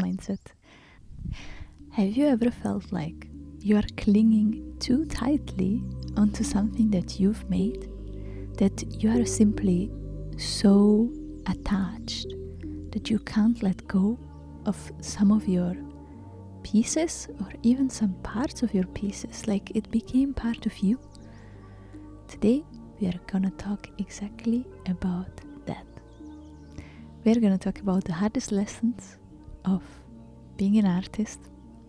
ArtistsMindset. Have you ever felt like you are clinging too tightly onto something that you've made? That you are simply so attached that you can't let go of some of your pieces or even some parts of your pieces, like it became part of you? Today we are gonna talk exactly about that. We're gonna talk about the hardest lessons of being an artist,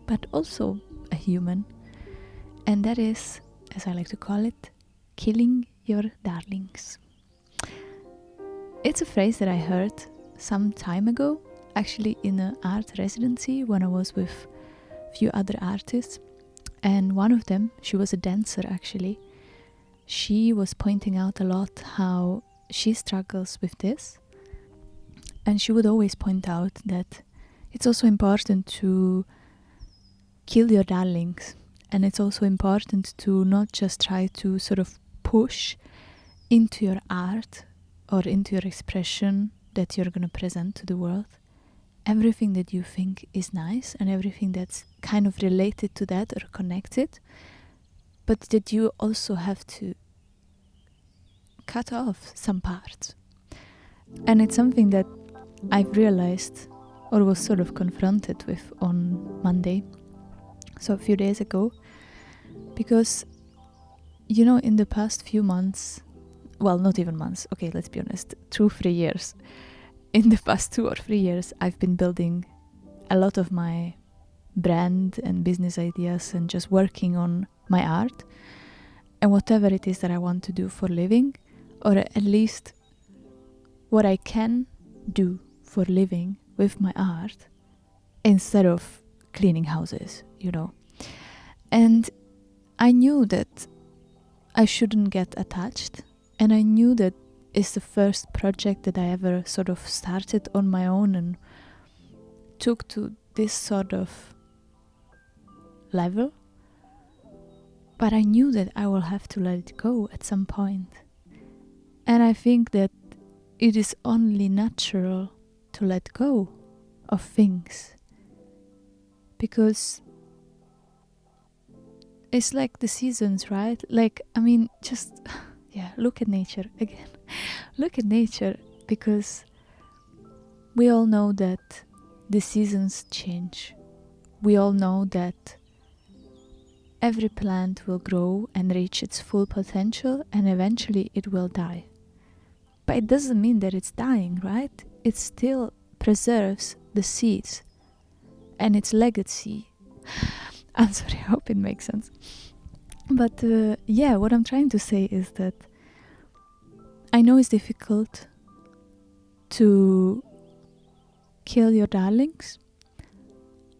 but also a human, and that is, as I like to call it, killing your darlings. It's a phrase that I heard some time ago, actually in an art residency when I was with a few other artists, and one of them, she was a dancer actually, she was pointing out a lot how she struggles with this, and she would always point out that it's also important to kill your darlings, and it's also important to not just try to sort of push into your art or into your expression that you're going to present to the world everything that you think is nice and everything that's kind of related to that or connected, but that you also have to cut off some parts. And it's something that I've realized or was sort of confronted with on Monday, so a few days ago, because in the past few months, well, not even months, okay, let's be honest, 2-3 years, in the past 2 or 3 years I've been building a lot of my brand and business ideas and just working on my art and whatever it is that I want to do for living, or at least what I can do for living with my art instead of cleaning houses, And I knew that I shouldn't get attached, and I knew that it's the first project that I ever sort of started on my own and took to this sort of level. But I knew that I will have to let it go at some point. And I think that it is only natural to let go of things, because it's like the seasons, right? Look at nature again. Look at nature, because we all know that the seasons change. We all know that every plant will grow and reach its full potential, and eventually it will die. But it doesn't mean that it's dying, right? It still preserves the seeds and its legacy. I'm sorry, I hope it makes sense. But what I'm trying to say is that I know it's difficult to kill your darlings.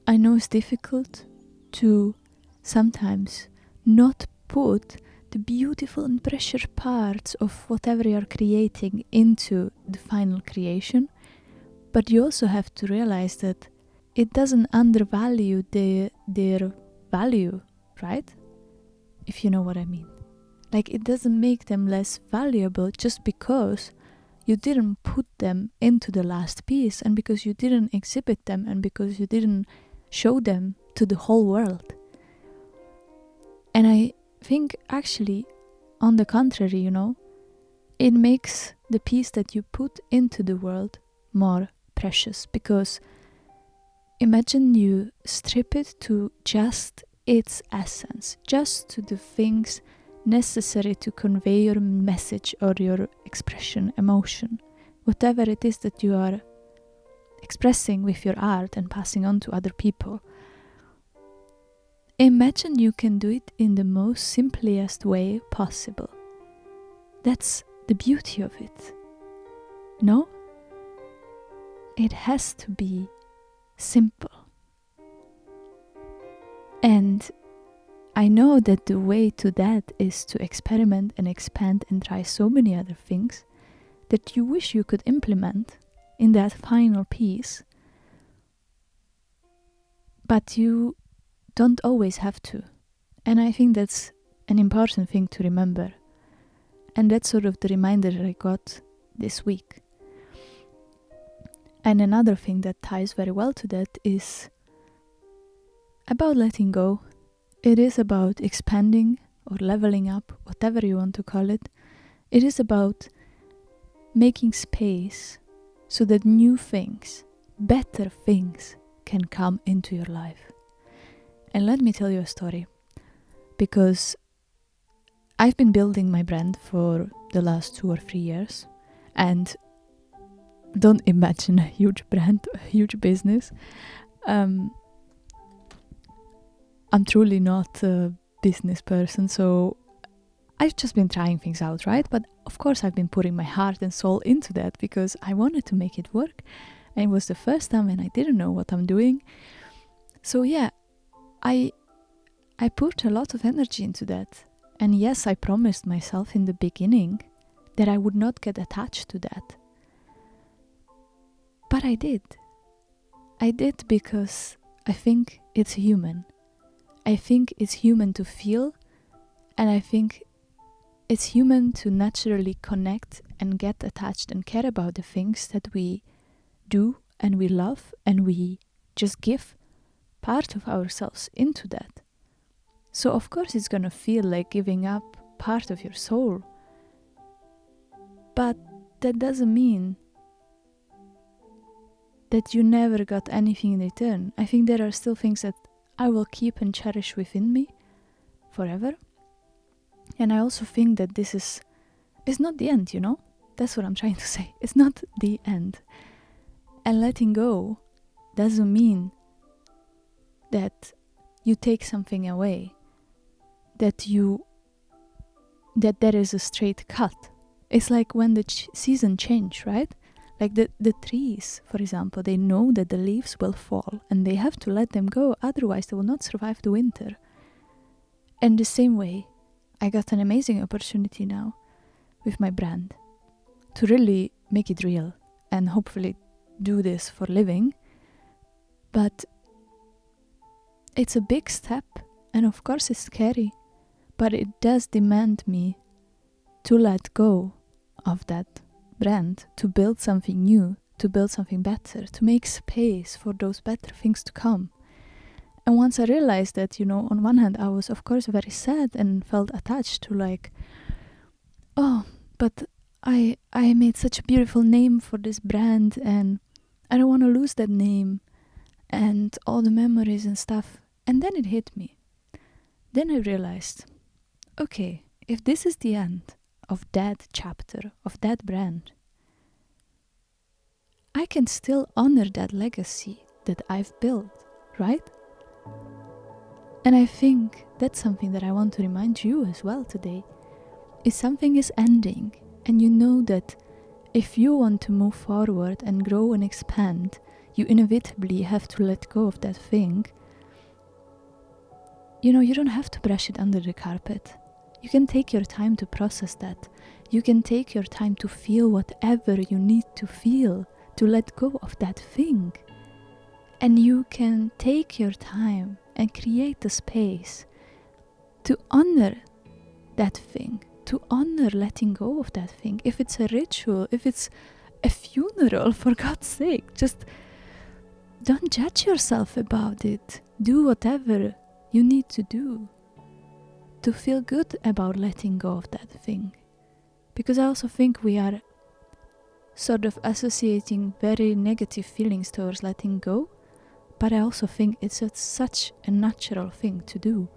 I know it's difficult to sometimes not put the beautiful and precious parts of whatever you're creating into the final creation, but you also have to realize that it doesn't undervalue their value, right? If you know what I mean. Like, it doesn't make them less valuable just because you didn't put them into the last piece, and because you didn't exhibit them, and because you didn't show them to the whole world. And I think actually, on the contrary, it makes the piece that you put into the world more precious, because imagine you strip it to just its essence, just to the things necessary to convey your message or your expression, emotion, whatever it is that you are expressing with your art and passing on to other people. Imagine you can do it in the most simplest way possible. That's the beauty of it. No? It has to be simple. And I know that the way to that is to experiment and expand and try so many other things that you wish you could implement in that final piece, but you don't always have to. And I think that's an important thing to remember. And that's sort of the reminder that I got this week. And another thing that ties very well to that is about letting go. It is about expanding or leveling up, whatever you want to call it. It is about making space so that new things, better things, can come into your life. And let me tell you a story, because I've been building my brand for the last 2 or 3 years, and don't imagine a huge brand, a huge business. I'm truly not a business person, so I've just been trying things out, right? But of course I've been putting my heart and soul into that because I wanted to make it work. And it was the first time when I didn't know what I'm doing. So yeah, I put a lot of energy into that. And yes, I promised myself in the beginning that I would not get attached to that. But I did. I did because I think it's human. I think it's human to feel, and I think it's human to naturally connect and get attached and care about the things that we do and we love, and we just give part of ourselves into that. So of course it's gonna feel like giving up part of your soul. But that doesn't mean that you never got anything in return. I think there are still things that I will keep and cherish within me forever. And I also think that this is not the end, you know? That's what I'm trying to say. It's not the end. And letting go doesn't mean that you take something away, that there is a straight cut. It's like when the season change, right? Like the trees, for example, they know that the leaves will fall and they have to let them go, otherwise they will not survive the winter. And the same way, I got an amazing opportunity now with my brand to really make it real and hopefully do this for living. But it's a big step, and of course it's scary, but it does demand me to let go of that brand, to build something new, to build something better, to make space for those better things to come. And once I realized that, you know, on one hand I was of course very sad and felt attached to like, oh, but I made such a beautiful name for this brand and I don't want to lose that name and all the memories and stuff. And then it hit me. Then I realized, okay, if this is the end of that chapter, of that brand, I can still honor that legacy that I've built, right? And I think that's something that I want to remind you as well today. If something is ending, and you know that if you want to move forward and grow and expand, you inevitably have to let go of that thing. You know, you don't have to brush it under the carpet. You can take your time to process that. You can take your time to feel whatever you need to feel to let go of that thing. And you can take your time and create the space to honor that thing, to honor letting go of that thing. If it's a ritual, if it's a funeral, for God's sake, just don't judge yourself about it. Do whatever you need to do to feel good about letting go of that thing. Because I also think we are sort of associating very negative feelings towards letting go, but I also think it's such a natural thing to do.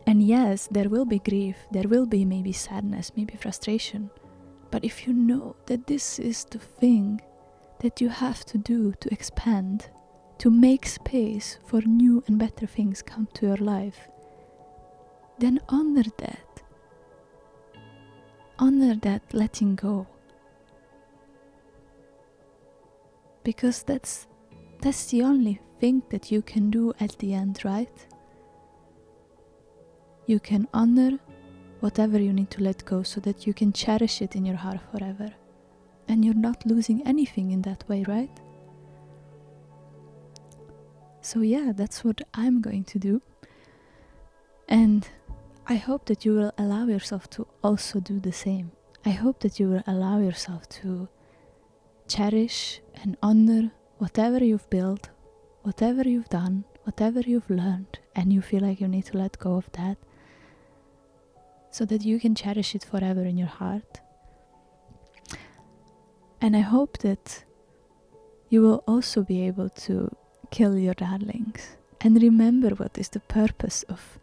And yes, there will be grief, there will be maybe sadness, maybe frustration, but if you know that this is the thing that you have to do to expand, to make space for new and better things come to your life, then honor that. Honor that letting go. Because that's the only thing that you can do at the end, right? You can honor whatever you need to let go so that you can cherish it in your heart forever. And you're not losing anything in that way, right? So yeah, that's what I'm going to do. And I hope that you will allow yourself to also do the same. I hope that you will allow yourself to cherish and honor whatever you've built, whatever you've done, whatever you've learned, and you feel like you need to let go of that so that you can cherish it forever in your heart. And I hope that you will also be able to kill your darlings and remember what is the purpose of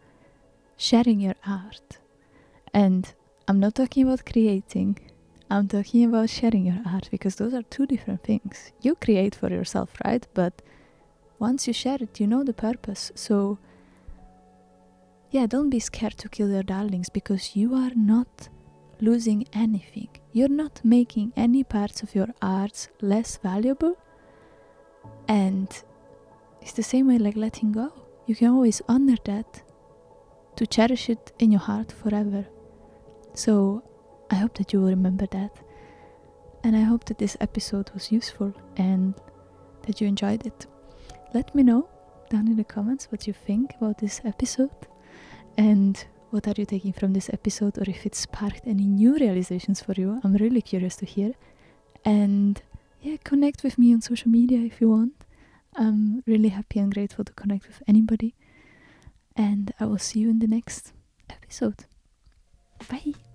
sharing your art. And I'm not talking about creating, I'm talking about sharing your art, because those are two different things. You create for yourself, right? But once you share it, you know the purpose. So yeah, don't be scared to kill your darlings, because you are not losing anything. You're not making any parts of your art less valuable. And it's the same way like letting go. You can always honor that, to cherish it in your heart forever. So I hope that you will remember that. And I hope that this episode was useful and that you enjoyed it. Let me know down in the comments what you think about this episode. And what are you taking from this episode, or if it sparked any new realizations for you. I'm really curious to hear. And yeah, connect with me on social media if you want. I'm really happy and grateful to connect with anybody. And I will see you in the next episode. Bye!